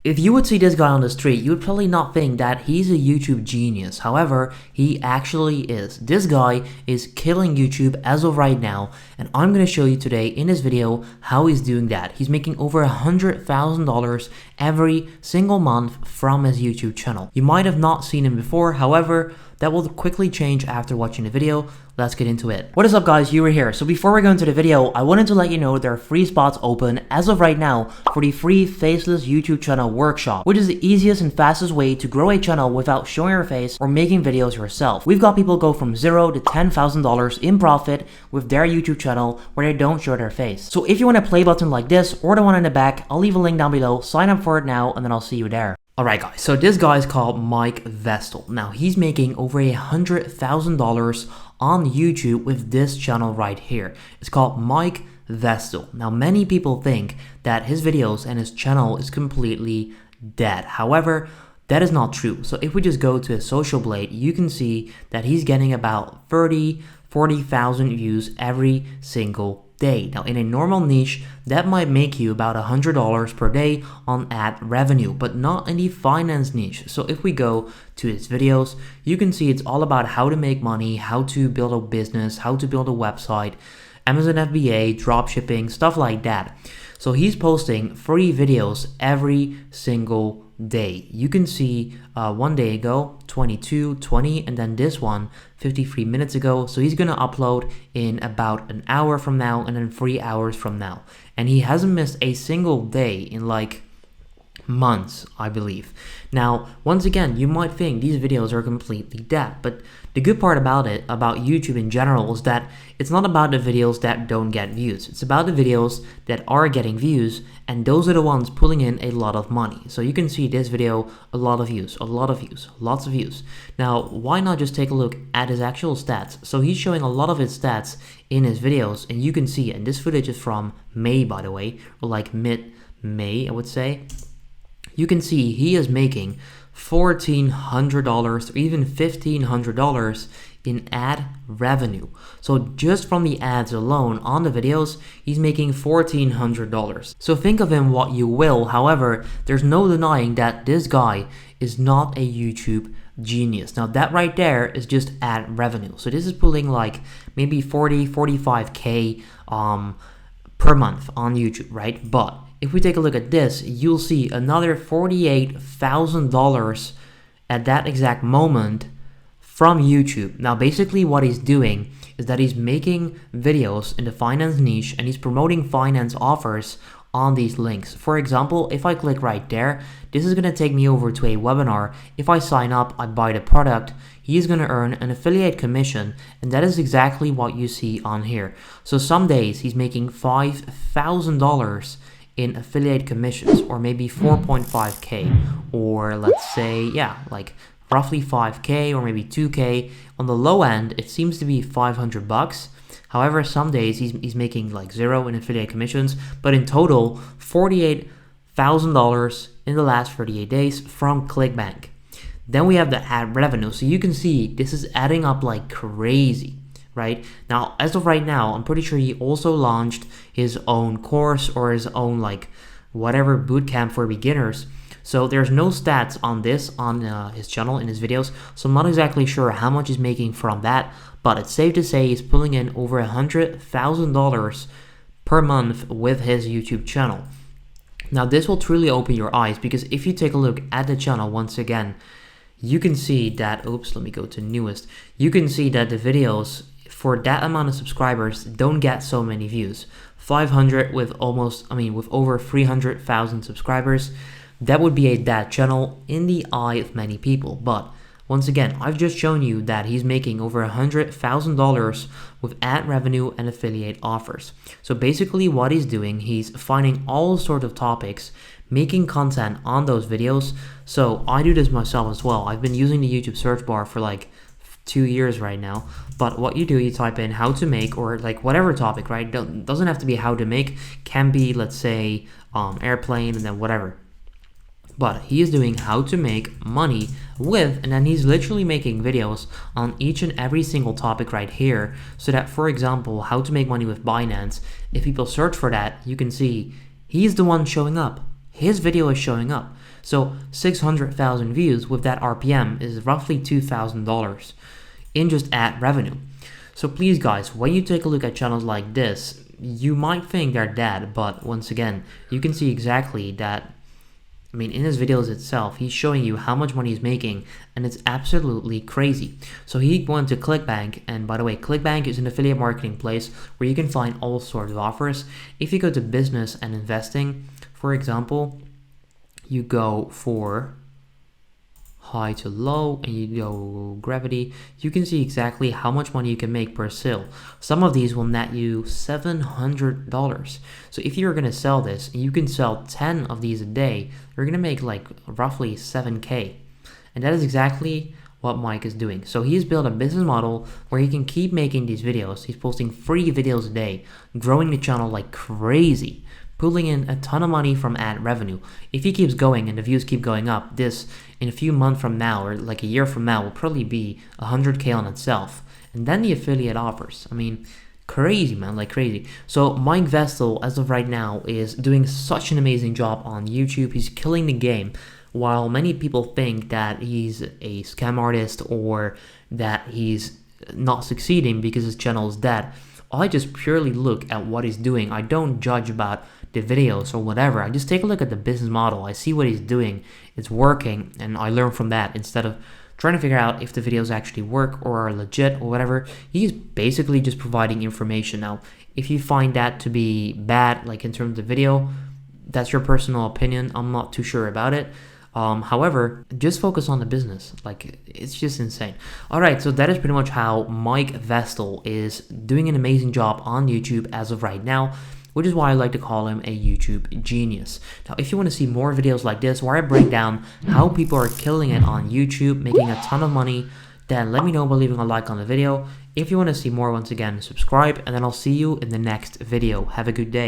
If you would see this guy on the street, you would probably not think that he's a YouTube genius. However, he actually is. This guy is killing YouTube as of right now, and I'm going to show you today in this video how he's doing that. He's making over $100,000 every single month from his YouTube channel. You might have not seen him before, however, that will quickly change after watching the video. Let's get into it. What is up guys, you were here. So before we go into the video, I wanted to let you know there are free spots open as of right now for the free Faceless YouTube channel workshop, which is the easiest and fastest way to grow a channel without showing your face or making videos yourself. We've got people go from $0 to $10,000 in profit with their YouTube channel where they don't show their face. So if you want a play button like this or the one in the back, I'll leave a link down below. Sign up for it now and then I'll see you there. Alright guys, so this guy is called Mike Vestil. Now he's making over $100,000 on YouTube with this channel right here. It's called Mike Vestil. Now many people think that his videos and his channel is completely dead. However, that is not true. So if we just go to his social blade, you can see that he's getting about 40,000 views every single day. Now in a normal niche, that might make you about $100 per day on ad revenue, but not in the finance niche. So if we go to his videos, you can see it's all about how to make money, how to build a business, how to build a website, Amazon FBA, dropshipping, stuff like that. So he's posting free videos every single day. You can see one day ago 22, 20, and then this one 53 minutes ago. So he's gonna upload in about an hour from now and then 3 hours from now, and he hasn't missed a single day in like months, I believe. Now once again, you might think these videos are completely dead, but the good part about it, about YouTube in general, is that it's not about the videos that don't get views. It's about the videos that are getting views, and those are the ones pulling in a lot of money. So you can see this video, a lot of views, a lot of views, lots of views. Now why not just take a look at his actual stats? So he's showing a lot of his stats in his videos, and you can see, and this footage is from May, by the way, or like mid-May I would say. You can see he is making $1,400 or even $1,500 in ad revenue. So just from the ads alone on the videos, he's making $1,400. So think of him what you will. However, there's no denying that this guy is not a YouTube genius. Now that right there is just ad revenue. So this is pulling like maybe 45K per month on YouTube, right? But if we take a look at this, you'll see another $48,000 at that exact moment from YouTube. Now basically what he's doing is that he's making videos in the finance niche and he's promoting finance offers on these links. For example, if I click right there, this is going to take me over to a webinar. If I sign up, I buy the product, he's going to earn an affiliate commission, and that is exactly what you see on here. So some days he's making $5,000 in affiliate commissions, or maybe 4.5K, or let's say, yeah, like roughly 5K or maybe 2K. On the low end, it seems to be 500 bucks. However, some days he's making like zero in affiliate commissions, but in total, $48,000 in the last 38 days from ClickBank. Then we have the ad revenue. So you can see this is adding up like crazy. Right now, as of right now, I'm pretty sure he also launched his own course or his own like whatever bootcamp for beginners. So there's no stats on this on his channel in his videos. So I'm not exactly sure how much he's making from that, but it's safe to say he's pulling in over $100,000 per month with his YouTube channel. Now this will truly open your eyes, because if you take a look at the channel once again, you can see that, oops, let me go to newest. You can see that the videos for that amount of subscribers don't get so many views. 500 with with over 300,000 subscribers, that would be a dead channel in the eye of many people. But once again, I've just shown you that he's making over $100,000 with ad revenue and affiliate offers. So basically what he's doing, he's finding all sorts of topics, making content on those videos. So I do this myself as well. I've been using the YouTube search bar for like 2 years right now. But what you do, you type in how to make, or like whatever topic, right? Doesn't have to be how to make, can be, let's say, airplane, and then whatever. But he is doing how to make money with, and then he's literally making videos on each and every single topic right here. So that, for example, how to make money with Binance, if people search for that, you can see he's the one showing up. His video is showing up. So 600,000 views with that RPM is roughly $2,000 in just ad revenue. So please guys, when you take a look at channels like this, you might think they're dead, but once again, you can see exactly that. I mean, in his videos itself, he's showing you how much money he's making, and it's absolutely crazy. So he went to ClickBank, and by the way, ClickBank is an affiliate marketing place where you can find all sorts of offers. If you go to business and investing, for example, you go for high to low and you go gravity, you can see exactly how much money you can make per sale. Some of these will net you $700. So if you're going to sell this, and you can sell 10 of these a day, you're going to make like roughly 7K. And that is exactly what Mike is doing. So he's built a business model where he can keep making these videos. He's posting 3 videos a day, growing the channel like crazy, pulling in a ton of money from ad revenue. If he keeps going and the views keep going up, this in a few months from now or like a year from now will probably be 100K on itself. And then the affiliate offers. I mean, crazy man, like crazy. So Mike Vestil, as of right now, is doing such an amazing job on YouTube. He's killing the game. While many people think that he's a scam artist or that he's not succeeding because his channel is dead, I just purely look at what he's doing. I don't judge about the videos or whatever. I just take a look at the business model. I see what he's doing. It's working, and I learn from that instead of trying to figure out if the videos actually work or are legit or whatever. He's basically just providing information. Now, if you find that to be bad, like in terms of the video, that's your personal opinion. I'm not too sure about it. However, just focus on the business. Like, it's just insane. All right, so that is pretty much how Mike Vestil is doing an amazing job on YouTube as of right now, which is why I like to call him a YouTube genius. Now, if you want to see more videos like this where I break down how people are killing it on YouTube, making a ton of money, then let me know by leaving a like on the video. If you want to see more, once again, subscribe, and then I'll see you in the next video. Have a good day.